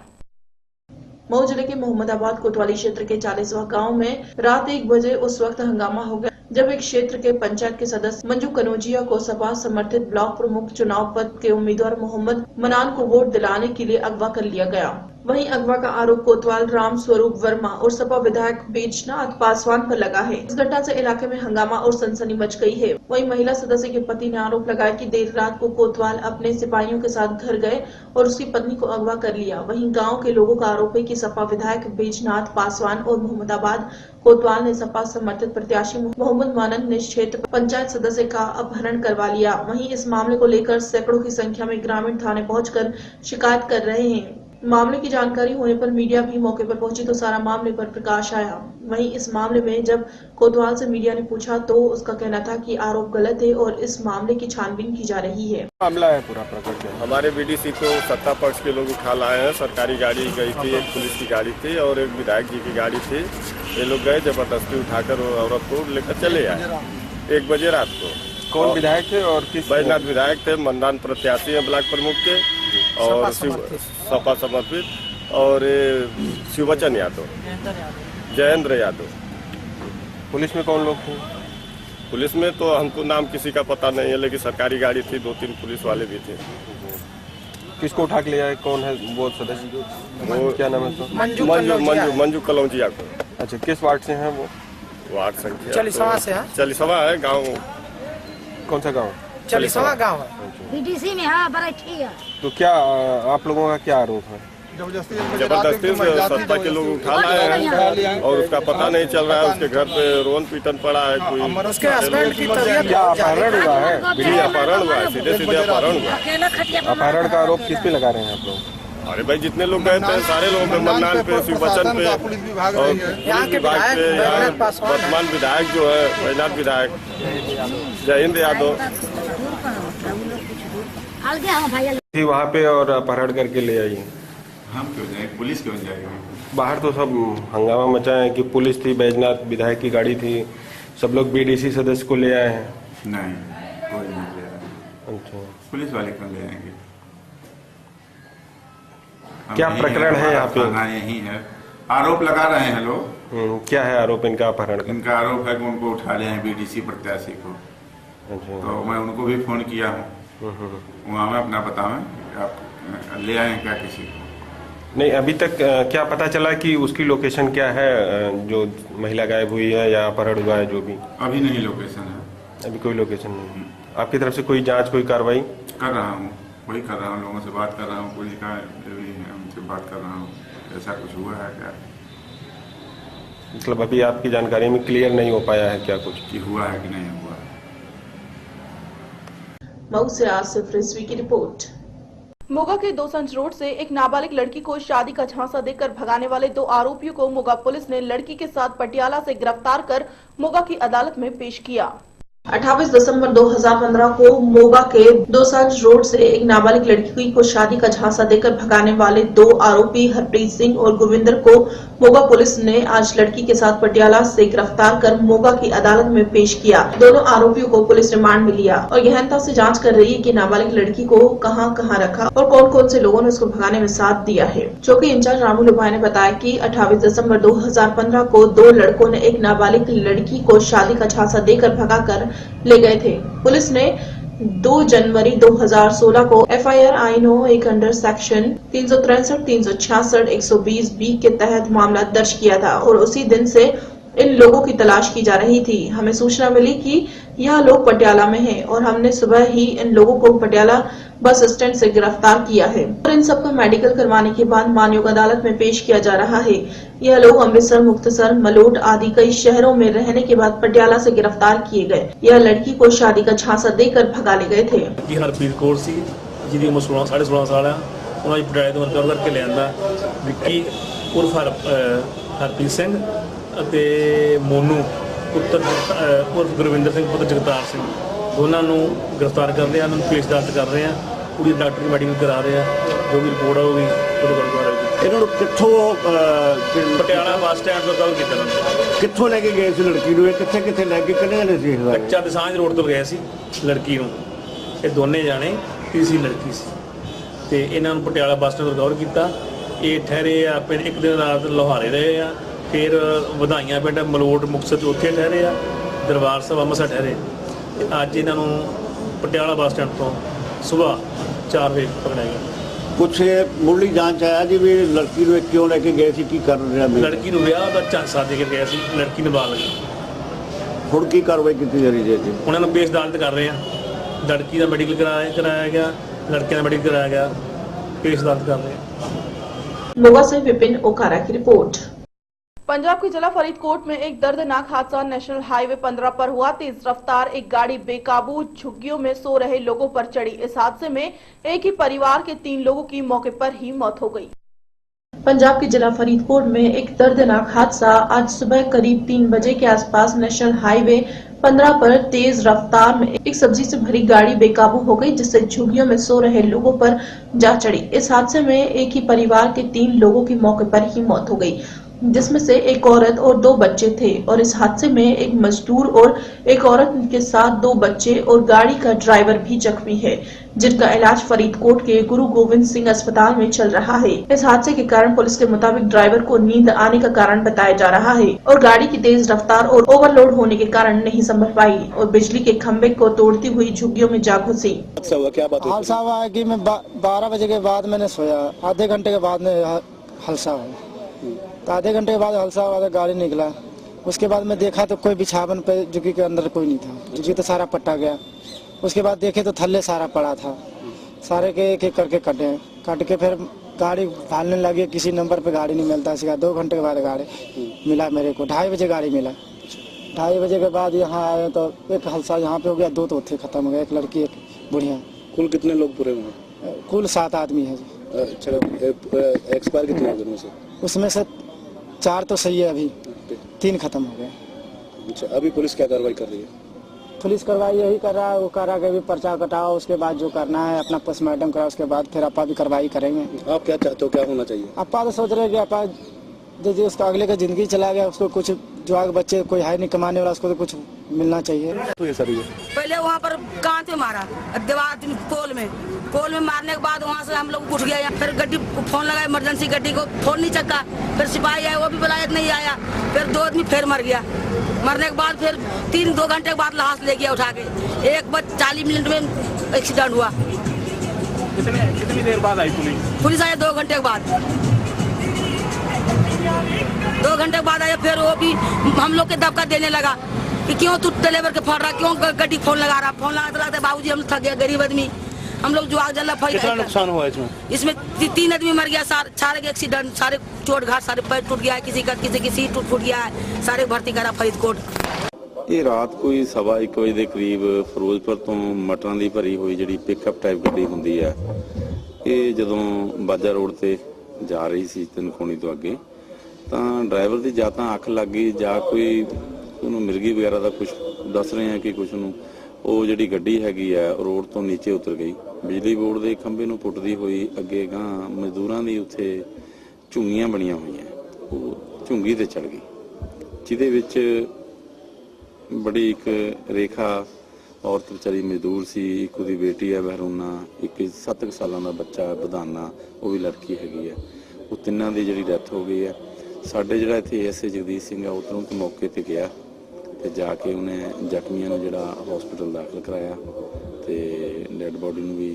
मऊ जिले के मोहम्मदाबाद कोतवाली क्षेत्र के 40वां गांव में रात 1 बजे उस वक्त हंगामा हो गया जब एक क्षेत्र के पंचायत के सदस्य मंजू कनौजिया को सपा समर्थित ब्लॉक प्रमुख चुनाव पद के उम्मीदवार मोहम्मद मनान को वोट दिलाने के लिए अगवा कर लिया गया। वहीं अगवा का आरोप कोतवाल राम स्वरूप वर्मा और सपा विधायक बैजनाथ पासवान पर लगा है। इस घटना से इलाके में हंगामा और सनसनी मच गई है। वहीं महिला सदस्य के पति ने आरोप लगाया कि देर रात को कोतवाल अपने सिपाहियों के साथ घर गए और उसकी पत्नी को अगवा कर लिया। वहीं गांव के लोगों का आरोप है कि सपा विधायक बैजनाथ पासवान और मोहम्मदाबाद कोतवाल ने सपा समर्थित प्रत्याशी मोहम्मद मानन ने क्षेत्र पंचायत सदस्य का अपहरण करवा लिया। वहीं इस मामले को लेकर सैकड़ों की संख्या में ग्रामीण थाने पहुंचकर शिकायत कर रहे हैं। मामले की जानकारी होने पर मीडिया भी मौके पर पहुंची तो सारा मामले पर प्रकाश आया। वहीं इस मामले में जब कोतवाल से मीडिया ने पूछा तो उसका कहना था कि आरोप गलत है और इस मामले की छानबीन की जा रही है। मामला है पूरा प्रकट है। हमारे बीडीसी को सत्ता पक्ष के लोग उठा लाए हैं। सरकारी गाड़ी गई थी, एक पुलिस की गाड़ी थी और एक विधायक जी की गाड़ी थी। ये लोग गए, जबरदस्ती उठाकर औरत को लेकर चले आए 1 बजे रात को। कौन विधायक थे और किस? बैजनाथ विधायक थे, मतदान प्रत्याशी है ब्लॉक प्रमुख के और सपा समर्पित और शिववचन यादव, जयेंद्र यादव। पुलिस में कौन लोग थे? पुलिस में तो हमको नाम किसी का पता नहीं है, लेकिन सरकारी गाड़ी थी, 2-3 पुलिस वाले भी थे। किसको उठा के ले आए? कौन है वो सदस्य? वो क्या नाम है उसका? मंजू कलौजिया को। अच्छा, किस वार्ड से हैं वो? वार्ड संख्या 40वां से है। 40वां है गाँव। कौन सा गाँव? 40वां गाँव है। बीडीसी में। हाँ, बड़ा ठीक है। तो क्या आप लोगों का क्या आरोप है? जबरदस्ती से सत्ता के लोग उठा लाए हैं और उसका पता नहीं चल रहा है। उसके घर पे रोन पीटन पड़ा है। कोई उसके हस्बैंड की तबीयत क्या अपहरण हुआ है? अपहरण हुआ है, सीधे सीधे अपहरण हुआ। अपहरण का आरोप किस पे लगा रहे हैं आप लोग? अरे भाई, जितने लोग गए थे सारे लोगों पे, मतदान पे, शिववचन पे और पुलिस विभाग पे। यहाँ वर्तमान विधायक जो है बैजनाथ विधायक जयेंद्र यादव थी वहाँ पे और अपहरण करके ले आई। हम क्यों जाए? पुलिस क्यों जाएगी? बाहर तो सब हंगामा मचा है कि पुलिस थी, बैजनाथ विधायक की गाड़ी थी, सब लोग बीडीसी सदस्य को ले आए हैं। नहीं, कोई नहीं ले आया। अच्छा, पुलिस वाले क्यों ले आएंगे? क्या प्रकरण है यहाँ पे? यही है, आरोप लगा रहे हैं लोग। क्या है आरोप इनका अपहरण का? इनका आरोप है कि उनको उठा ले हैं बीडीसी प्रत्याशी को। अच्छा, तो मैं उनको भी फोन किया हूँ, वहाँ में अपना बतावें आप ले आए क्या किसी को? नहीं, अभी तक क्या पता चला कि उसकी लोकेशन क्या है जो महिला गायब हुई है या अपहरण हुआ है? जो भी अभी नहीं लोकेशन है। अभी कोई लोकेशन नहीं। आपकी तरफ से कोई जांच, कोई कार्रवाई? कर रहा हूँ, वही कर रहा हूँ, लोगों से बात कर रहा हूँ, पुलिस का उनसे बात कर रहा हूँ। ऐसा कुछ हुआ है क्या? मतलब अभी आपकी जानकारी में क्लियर नहीं हो पाया है क्या कुछ कि हुआ है कि नहीं हुआ है? मऊ से आसिफ रिजवी की रिपोर्ट। मोगा के दोसंज रोड से एक नाबालिग लड़की को शादी का झांसा देकर भगाने वाले 2 आरोपियों को मोगा पुलिस ने लड़की के साथ पटियाला से गिरफ्तार कर मोगा की अदालत में पेश किया। 28 दिसंबर 2015 को मोगा के दोसांझ रोड से एक नाबालिग लड़की को शादी का झांसा देकर भगाने वाले 2 आरोपी हरप्रीत सिंह और गोविंदर को मोगा पुलिस ने आज लड़की के साथ पटियाला से गिरफ्तार कर मोगा की अदालत में पेश किया। दोनों आरोपियों को पुलिस रिमांड में लिया और गहनता से जांच कर रही है कि नाबालिग लड़की को कहां रखा और कौन कौन से लोगों ने उसको भगाने में साथ दिया है। चौकी इंचार्ज रामू लोभाई ने बताया कि 28 दिसंबर 2015 को 2 लड़कों ने एक नाबालिग लड़की को शादी का झांसा देकर भगाकर ले गए थे। पुलिस ने 2 जनवरी 2016 को FIR आईनो 1 अंडर सेक्शन 363, 366, 120 B के तहत मामला दर्ज किया था और उसी दिन से इन लोगों की तलाश की जा रही थी। हमें सूचना मिली कि यह लोग पटियाला में हैं और हमने सुबह ही इन लोगों को पटियाला बस स्टैंड से गिरफ्तार किया है और इन सबका मेडिकल करवाने के बाद मानयोग अदालत में पेश किया जा रहा है। यह लोग अमृतसर, मुक्तसर, मलोट आदि कई शहरों में रहने के बाद पटियाला से गिरफ्तार किए गए। यह लड़की को शादी का झांसा देकर भगा ले गए थे। हरप्रीत कौर सी जिहदी उम्र 16.5 साल है, उन्होंने पटियाले तो रिकवर करके लिया। विक्की उर्फ हरप्रीत सिंह ਅਤੇ ਮੋਨੂ ਪੁੱਤਰ ਉਰਫ ਗੁਰਵਿੰਦਰ ਸਿੰਘ ਪੁੱਤਰ ਜਗਤਾਰ ਸਿੰਘ ਦੋਨਾਂ ਨੂੰ ਗ੍ਰਿਫਤਾਰ ਕਰ ਲਿਆ। ਉਹਨਾਂ ਨੂੰ ਪੁਲਿਸ ਅਦਾਲਤ ਕਰ ਰਹੇ ਆ। ਕੁੜੀ ਦੀ ਡਾਕਟਰੀ ਮੈਡੀਕਲ ਕਰਾ ਰਹੇ ਆ। ਜੋ ਵੀ ਰਿਪੋਰਟ ਆਊਗੀ ਉਹਦੇ ਕੋਲ ਕਰਾਂਗੇ। ਇਹਨਾਂ ਨੂੰ ਕਿੱਥੋਂ ਪਟਿਆਲਾ ਬੱਸ ਸਟੈਂਡ ਤੋਂ ਗੱਲ ਕੀਤਾ ਕਿੱਥੋਂ ਲੈ ਕੇ ਗਏ ਸੀ ਲੜਕੀ ਨੂੰ? ਕਿੱਥੇ ਕਿੱਥੇ ਲੈ ਕੇ ਕਿਹਨੇ ਜਾਣੇ ਸੀ? ਕੱਚਾ ਦਸਾਂਝ ਰੋਡ ਤੋਂ ਗਏ ਸੀ ਲੜਕੀ ਨੂੰ। ਇਹ ਦੋਨੇ ਜਾਣੇ ਤੀਸਰੀ ਲੜਕੀ ਸੀ ਤੇ ਇਹਨਾਂ ਨੂੰ ਪਟਿਆਲਾ ਬੱਸ ਸਟੈਂਡ ਤੋਂ ਰਿਕਵਰ ਕੀਤਾ। ਇਹ ਠਹਿਰੇ ਆ ਪਿੰਡ, ਇੱਕ ਦਿਨ ਰਾਤ ਲੋਹਾਰੇ ਰਹੇ ਆ, ਫਿਰ ਵਧਾਈਆਂ ਪਿੰਡ ਮਲੋਟ ਮੁਕਤਸਰ 'ਚ ਉੱਥੇ ਠਹਿਰੇ ਆ, ਦਰਬਾਰ ਸਾਹਿਬ ਅੰਮ੍ਰਿਤਸਰ ਠਹਿਰੇ। ਅੱਜ ਇਹਨਾਂ ਨੂੰ ਪਟਿਆਲਾ ਬੱਸ ਸਟੈਂਡ ਤੋਂ ਸੁਬਾਹ 4 ਵਜੇ ਪਕੜਿਆ ਗਿਆ। ਕੁਛ ਮੁੱਢਲੀ ਜਾਂਚ ਆਇਆ ਜੀ ਵੀ ਲੜਕੀ ਨੂੰ ਕਿਉਂ ਲੈ ਕੇ ਗਏ ਸੀ, ਕੀ ਕਰ ਰਿਹਾ? ਲੜਕੀ ਨੂੰ ਵਿਆਹ ਦਾ ਝਾਂਸਾ ਦੇ ਕੇ ਗਿਆ ਸੀ, ਲੜਕੀ ਨੂੰ ਬਾਲ ਲੱਗੀ। ਹੁਣ ਕੀ ਕਾਰਵਾਈ ਕੀਤੀ ਜਾ ਰਹੀ ਹੈ ਜੀ? ਉਹਨਾਂ ਨੂੰ ਪੇਸ਼ ਅਦਾਲਤ ਕਰ ਰਹੇ ਆ। ਲੜਕੀ ਦਾ ਮੈਡੀਕਲ ਕਰਾਇਆ ਗਿਆ, लड़कियां मेडिकल कराया गया, केस दर्ज कर रहे हैं। लोगा से विपिन ओकारा की रिपोर्ट। पंजाब के जिला फरीदकोट में एक दर्दनाक हादसा नेशनल हाईवे 15 पर हुआ। तेज रफ्तार एक गाड़ी बेकाबू झुग्गियों में सो रहे लोगों पर चढ़ी। इस हादसे में एक ही परिवार के 3 लोगों की मौके पर ही मौत हो गई। पंजाब के जिला फरीदकोट में एक दर्दनाक हादसा आज सुबह करीब 3 बजे के आसपास नेशनल हाईवे 15 पर तेज रफ्तार में एक सब्जी से भरी गाड़ी बेकाबू हो गई, जिससे झुग्गियों में सो रहे लोगों पर जा चढ़ी। इस हादसे में एक ही परिवार के 3 लोगों की मौके पर ही मौत हो गई, जिसमें से एक औरत और 2 बच्चे थे। और इस हादसे में एक मजदूर और एक औरत के साथ 2 बच्चे और गाड़ी का ड्राइवर भी जख्मी है, जिनका इलाज फरीदकोट के गुरु गोविंद सिंह अस्पताल में चल रहा है। इस हादसे के कारण पुलिस के मुताबिक ड्राइवर को नींद आने का कारण बताया जा रहा है और गाड़ी की तेज रफ्तार और ओवरलोड होने के कारण नहीं संभल पाई और बिजली के खंभे को तोड़ती हुई झुग्गियों में जा घुसी। हादसा हुआ है कि मैं 12 बजे के बाद मैंने सोया, आधे घंटे के बाद में हादसा हुआ। तो आधे घंटे के बाद हादसा हुआ तो गाड़ी निकला। उसके बाद मैं देखा तो कोई बिछावन पे झुग्गी के अंदर कोई नहीं था, झुग्गी तो सारा पट्टा गया। उसके बाद देखे तो थल्ले सारा पड़ा था, सारे के एक एक करके काट के फिर गाड़ी भागने लगी। किसी नंबर पे गाड़ी नहीं मिलता। इसका 2 घंटे के बाद गाड़ी मिला मेरे को। 2:30 बजे गाड़ी मिला। 2:30 बजे के बाद यहाँ आए तो एक हादसा यहाँ पे हो गया, 2 तो थे खत्म हो गया, एक लड़की एक बुढ़िया। कुल कितने लोग पूरे हुए? कुल 7 आदमी है। एक्सपायर कितने हो गए? उसमें से 4 तो सही है, अभी 3 खत्म हो गए। अच्छा, अभी पुलिस क्या कार्रवाई कर रही है? पुलिस कार्रवाई यही कर रहा है, वो करा के भी पर्चा कटाओ, उसके बाद जो करना है अपना पोस्टमार्टम कराओ, उसके बाद फिर अपा भी कार्रवाई करेंगे। आप क्या चाहते हो, क्या होना चाहिए? अपा तो सोच रहे हैं कि अपा जो उसका अगले का जिंदगी चला गया, उसको कुछ जो आगे बच्चे कोई है नहीं कमाने वाला, उसको तो कुछ मिलना चाहिए। तो ये सर पहले वहाँ पर कांच में मारा, दीवार पोल में मारने के बाद वहाँ से हम लोग उठ गया। फिर गड्डी को फोन लगा, इमरजेंसी गड्डी को फोन नहीं चक्का। फिर सिपाही आया, वो भी बुलाया नहीं आया। फिर 2 आदमी फिर मर गया। मरने के बाद फिर 2 घंटे के बाद लाश ले गया उठा के। 1:40 मिनट में एक्सीडेंट हुआ। कितनी देर बाद आई पुलिस आया 2 घंटे के बाद। 2 घंटे के बाद आया। फिर वो भी हम लोग के दबका देने लगा कि क्यों तू ड्राइवर के फाड़ रहा, क्यों गड्डी फोन लगा रहा। फोन लगाते बाबूजी हम थक गए, गरीब आदमी, हम लोग जो आग जला। कितना नुकसान हुआ इसमें? इसमें 3 आदमी मर गया, सारे के एक्सीडेंट, सारे चोट घाट, सारे पैर टूट गया है, किसी की सीट टूट गया है, सारे भर्ती करा फरीदकोट। ਇਹ ਰਾਤ ਕੋਈ 1:15 ਵਜੇ ਦੇ ਕਰੀਬ ਫਿਰੋਜ਼ਪੁਰ ਤੋਂ ਮਟਰਾਂ ਦੀ ਭਰੀ ਹੋਈ ਜਿਹੜੀ ਪਿਕਅਪ ਟਾਈਪ ਗੱਡੀ ਹੁੰਦੀ ਹੈ, ਇਹ ਜਦੋਂ ਬਾਜਾ ਰੋਡ ਤੇ ਜਾ ਰਹੀ ਸੀ ਤਿੰਨਖੋਣੀ ਤੋਂ ਅੱਗੇ, ਤਾਂ ਡਰਾਈਵਰ ਦੀ ਜਾਂ ਤਾਂ ਅੱਖ ਲੱਗ ਗਈ ਜਾਂ ਕੋਈ ਉਹਨੂੰ ਮਿਰਗੀ ਵਗੈਰਾ ਦਾ ਕੁਝ ਦੱਸ ਰਹੇ ਆ ਕਿ ਕੁਝ ਨੂੰ ਉਹ ਜਿਹੜੀ ਗੱਡੀ ਹੈਗੀ ਆ ਰੋਡ ਤੋਂ ਨੀਚੇ ਉਤਰ ਗਈ। ਬਿਜਲੀ ਬੋਰਡ ਦੇ ਖੰਭੇ ਨੂੰ ਪੁੱਟਦੀ ਹੋਈ ਅੱਗੇ ਗਾਂ ਮਜ਼ਦੂਰਾਂ ਦੀ ਉੱਥੇ ਝੁੰਗੀਆਂ ਬਣੀਆਂ ਹੋਈਆਂ, ਉਹ ਝੁੰਗੀ ਤੇ ਚੜ ਗਈ, ਜਿਹਦੇ ਵਿੱਚ बड़ी एक रेखा औरत बेचारी मजदूर सी, एक उसकी बेटी है बहरूना, एक 7 सालों का बच्चा बधाना, वो भी लड़की हैगी है। वो तिन्ना की जी डैथ हो गई है। साडे जिहड़ा इत्थे एसए जगदीश सिंह है उधरों तो मौके पर गया तो जाके उन्हें जख्मियों को जिहड़ा हॉस्पिटल दाखिल कराया तो डैड बॉडी भी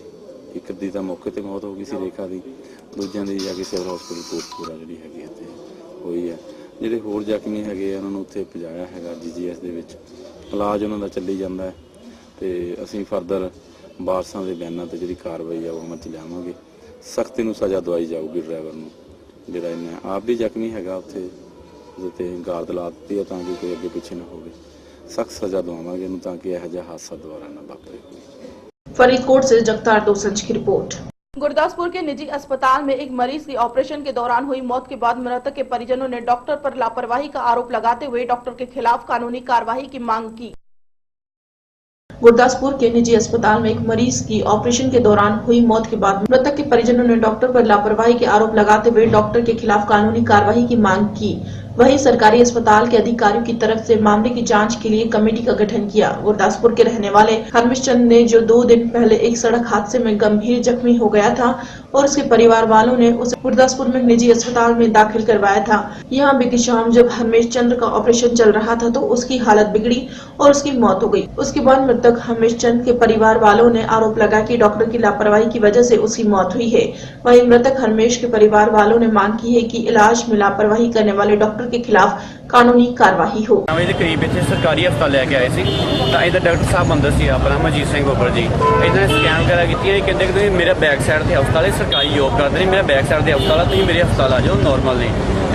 एक दी तो मौके पर मौत हो गई सी रेखा की, दूजियां की जाके सिविल हॉस्पिटल कोटपुरा जी हैगी इत्थे होई है। ਜਿਹੜੇ ਹੋਰ ਜ਼ਖਮੀ ਹੈਗੇ ਆ ਉਹਨਾਂ ਨੂੰ ਉੱਥੇ ਪਹੁੰਚਾਇਆ ਹੈਗਾ ਜੀਜੀਐਸ ਦੇ ਵਿੱਚ, ਇਲਾਜ ਉਹਨਾਂ ਦਾ ਚੱਲੀ ਜਾਂਦਾ ਹੈ ਤੇ ਅਸੀਂ ਫਰਦਰ ਵਾਰਸਾਂ ਦੇ ਬਿਆਨਾਂ ਤੇ ਜਿਹੜੀ ਕਾਰਵਾਈ ਆ ਉਹ ਅਮਲ ਚ ਲਿਆਵਾਂਗੇ। ਸਖਤੀ ਨੂੰ ਸਜ਼ਾ ਦਵਾਈ ਜਾਊਗੀ ਡਰਾਈਵਰ ਨੂੰ, ਜਿਹੜਾ ਇਹਨੇ ਆਪ ਵੀ ਜ਼ਖਮੀ ਹੈਗਾ ਉੱਥੇ ਉਹਦੇ ਤੇ ਗਾਰਦ ਲਾ ਦਿੱਤੀ ਹੈ ਤਾਂ ਕਿ ਕੋਈ ਅੱਗੇ ਪਿੱਛੇ ਨਾ ਹੋਵੇ। ਸਖਤ ਸਜ਼ਾ ਦਵਾਵਾਂਗੇ ਇਹਨੂੰ ਤਾਂ ਕਿ ਇਹੋ ਜਿਹਾ ਹਾਦਸਾ ਦੁਬਾਰਾ ਨਾ ਵਾਪਰੇ। फरीदकोट से जगतार दोसंज की रिपोर्ट। गुरदासपुर के निजी अस्पताल में एक मरीज की ऑपरेशन के दौरान हुई मौत के बाद मृतक के परिजनों ने डॉक्टर पर लापरवाही का आरोप लगाते हुए डॉक्टर के खिलाफ कानूनी कार्रवाई की मांग की। गुरदासपुर के निजी अस्पताल में एक मरीज की ऑपरेशन के दौरान हुई मौत के बाद मृतक के परिजनों ने डॉक्टर पर लापरवाही के आरोप लगाते हुए डॉक्टर के खिलाफ कानूनी कार्रवाई की मांग की। वहीं सरकारी अस्पताल के अधिकारियों की तरफ से मामले की जांच के लिए कमेटी का गठन किया। गुरदासपुर के रहने वाले हरमेश चंद ने जो 2 दिन पहले एक सड़क हादसे में गंभीर जख्मी हो गया था और उसके परिवार वालों ने उसे गुरदासपुर में निजी अस्पताल में दाखिल करवाया था। यहाँ बीती शाम जब हरमेश चंद्र का ऑपरेशन चल रहा था तो उसकी हालत बिगड़ी और उसकी मौत हो गई। उसके बाद मृतक हरमेश चंद के परिवार वालों ने आरोप लगाया कि डॉक्टर की लापरवाही की वजह से उसकी मौत हुई है। वहीं मृतक हरमेश के परिवार वालों ने मांग की है कि इलाज में लापरवाही करने वाले डॉक्टर के खिलाफ कानूनी कार्रवाई हो। करीब इतने सरकारी हस्पताल लैके आए थे इधर डॉक्टर साहब अंदर से अपना मनजीत सिंह बोबर जी इन्होंने स्कैन वगैरह की कहते कि मेरा बैक साइड से हस्पताल है सरकारी जॉब करते हैं मेरा बैक साइड से हस्पताल है तुम मेरे हस्पताल आ जाओ नॉर्मल ने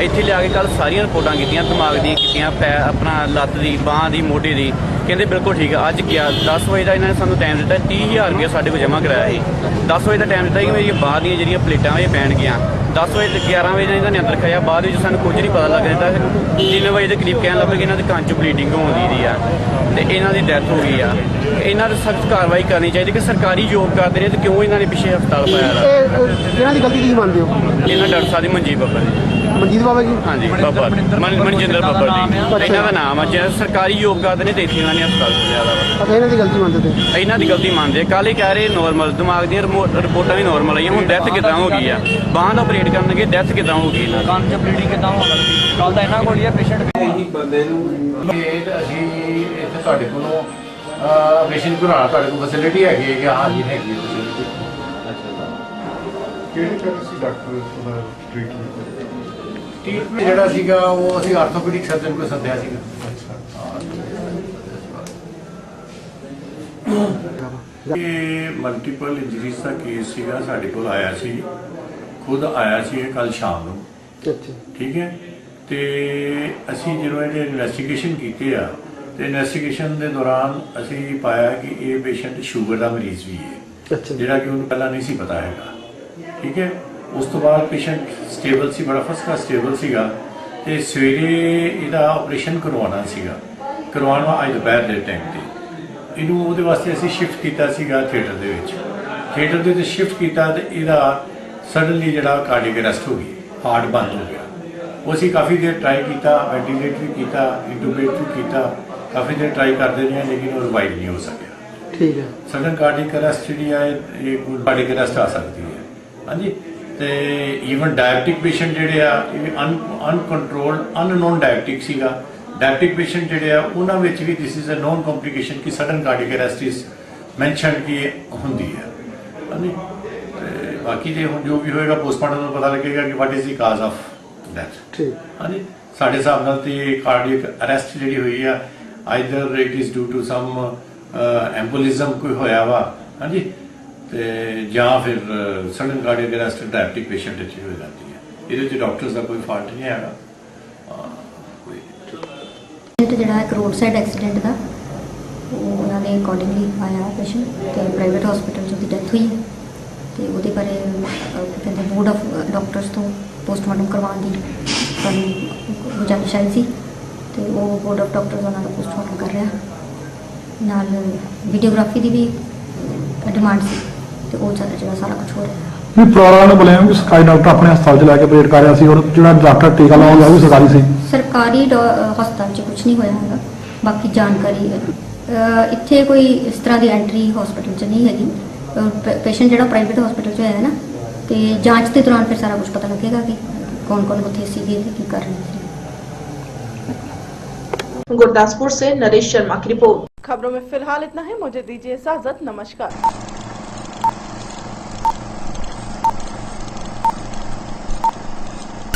इतने लिया के कल सारिया रिपोर्टां की दिमाग दी पैर अपना लत्त की बांह की मोढे की कहते बिल्कुल ठीक है। अज गया 10 बजे का इन्होंने सानू टाइम दिता 30,000 रुपया साढ़े को जमा कराया है। 10 बजे का टाइम दिता कि मेरी बाहर दी जी प्लेटां पैन गया 10 बजे 11 बजे इन्होंने अंदर खाया बाद में सूँ कुछ नहीं पता लग रहा 3 बजे के करीब कहने लगे इन्होंने कंच ब्लीडिंग होती है तो इन्हों की डैथ हो गई है। इन्होंने सख्त कार्रवाई करनी चाहिए कि सरकारी जॉब करते रहे तो क्यों इन्होंने पिछले हस्पताल पाया गलती मानते हो इन्होंने डॉक्टर साहब मनजीत बब्बर मनजीत बाबा जी हाँ जी बब्बर मनजिंदर बब्बर जी इन्हों का नाम है जो सरकारी जॉब करते हैं तो इतने इन्होंने हस्पताल ज्यादा इन्हों की गलती मानते थे इन्हों की गलती मानते कल ही कह रहे नॉर्मल दिमाग दी रिपोर्टां भी नॉर्मल आई हूँ डेथ कितना हो गई है बांह ऑपरेट करने डेथ कितना हो गई ਕੰਨ ਚ ਬਲੀਡਿੰਗ ਕਿਦਾਂ ਹੋਣ ਲੱਗੀ ਕੱਲ ਦਾ ਇਹਨਾਂ ਕੋਲ ਹੀ ਪੇਸ਼ੈਂਟ ਇਹੀ ਬੰਦੇ ਨੂੰ ਅਸੀਂ ਇੱਥੇ ਤੁਹਾਡੇ ਕੋਲੋਂ ਆਪਰੇਸ਼ਨ ਕਰਾਉਣਾ ਤੁਹਾਡੇ ਕੋਲ ਫੈਸਿਲਿਟੀ ਹੈਗੀ ਹੈ ਕਿ ਹਾਂ ਜੀ ਹੈਗੀ ਹੈ ਫੈਸਿਲਿਟੀ ਕਿਹੜੇ ਤਰ੍ਹਾਂ ਸੀ ਡਾਕਟਰ ਦਾ ਟ੍ਰੀਟਮੈਂਟ ਜਿਹੜਾ ਸੀਗਾ ਉਹ ਅਸੀਂ ਆਰਥੋਪੈਡਿਕ ਸਰਜਨ ਕੋਲ ਸੱਦਿਆ ਸੀਗਾ ਇਹ ਮਲਟੀਪਲ ਇੰਜਰੀਜ਼ ਦਾ ਕੇਸ ਸੀਗਾ ਸਾਡੇ ਕੋਲ ਆਇਆ ਸੀ खुद आया सी कल शाम को ठीक है तो असी जो इन्वेस्टिगेशन की इन्वेस्टिगेशन के दौरान असी पाया कि ये पेशेंट शुगर का मरीज भी है जोड़ा कि उन्होंने पहला नहीं सी पता है ठीक है। उस तो बाद पेशेंट स्टेबल सी बड़ा फर्स्ट क्लास स्टेबल सीगा तो सवेरे इसका ऑपरेशन करवाना सीगा करवाना अज दोपहर के टाइम पर इनू वो वास्ते असी शिफ्ट किया थिएटर के शिफ्ट किया तो यदा सडनली जो कार्डियक अरेस्ट हो गई हार्ट बंद हो गया वो असी काफ़ी देर ट्राई किया वेंटिलेट भी किया इंटूबेट भी किया काफ़ी देर ट्राई करते रहे लेकिन वो रिवाइव नहीं हो सकिया ठीक है। सडन कार्डियक अरेस्ट जी है ये कार्डियक अरेस्ट आ सकती है हाँ जी तो ईवन डायबिटिक पेशेंट जोड़े अनकंट्रोल्ड अननोन डायबिटिक सीगा डायबिटिक पेशेंट जोड़े उन्होंने भी this is a non complication की sudden cardiac arrest is mention की होंगी है हाँ जी। बाकी जो भी होएगा पोस्टमार्टम में पता लगेगा कि what is the cause of death हाँ जी। साढ़े हिसाब नाल ते कार्डियक अरेस्ट जी हुई है either it is due to some embolism कोई होया वा हाँ जी ते या फिर sudden cardiac arrest diabetic patient हो जाती है ये डॉक्टर्स का कोई फॉल्ट नहीं है। ਜਿਹੜਾ ਇੱਕ ਰੋਡ ਸਾਈਡ ਐਕਸੀਡੈਂਟ ਦਾ ਉਹਨਾਂ ਦੇ ਅਕੋਰਡਿੰਗਲੀ ਆਇਆ ਪੇਸ਼ੈਂਟ ਤੇ ਪ੍ਰਾਈਵੇਟ ਹਸਪੀਟਲ 'ਚ ਉਹਦੀ ਡੈਥ ਹੋਈ ਹੈ ਤੇ ਉਹਦੇ ਬਾਰੇ ਕਹਿੰਦੇ ਬੋਰਡ ਆਫ ਡਾਕਟਰਸ ਤੋਂ ਪੋਸਟਮਾਰਟਮ ਕਰਵਾਉਣ ਦੀ ਸਾਨੂੰ ਗੁਜ਼ਾਰਿਸ਼ ਆਈ ਸੀ ਤੇ ਉਹ ਬੋਰਡ ਆਫ ਡਾਕਟਰਸ ਉਹਨਾਂ ਦਾ ਪੋਸਟਮਾਰਟਮ ਕਰ ਰਿਹਾ ਨਾਲ ਵੀਡੀਓਗ੍ਰਾਫੀ ਦੀ ਵੀ ਡਿਮਾਂਡ ਸੀ ਤੇ ਉਹ ਜਿਹੜਾ ਸਾਰਾ ਕੁਝ ਹੋ ਰਿਹਾ ਵੀ ਪਰਿਵਾਰਾਂ ਨੂੰ ਬੁਲਾਇਆ ਕਿ ਸਰਕਾਰੀ ਡਾਕਟਰ ਆਪਣੇ ਹਸਪਤਾਲ 'ਚ ਲੈ ਕੇ ਆਪਰੇਟ ਕਰ ਰਿਹਾ ਸੀ ਔਰ ਜਿਹੜਾ ਡਾਕਟਰ ਟੀਕਾ ਲਾਉਣ ਗਿਆ ਉਹ ਵੀ ਸਰਕਾਰੀ ਸੀ ਸਰਕਾਰੀ ਹਸਪਤਾਲ 'ਚ ਕੁਝ ਨਹੀਂ ਹੋਇਆ ਹੈਗਾ ਬਾਕੀ ਜਾਣਕਾਰੀ ਇੱਥੇ ਕੋਈ ਇਸ ਤਰ੍ਹਾਂ ਦੀ ਐਂਟਰੀ ਹਸਪਤਾਲ 'ਚ ਨਹੀਂ ਹੈਗੀ पेशेंट जो प्राइवेट हॉस्पिटल जो है ना तो जांच के दौरान फिर सारा कुछ पता लगेगा कि कौन कौन उत्थे सीगे की कर रहे थे। गुरदासपुर से नरेश शर्मा की रिपोर्ट। खबरों में फिलहाल इतना है, मुझे दीजिए इजाजत, नमस्कार।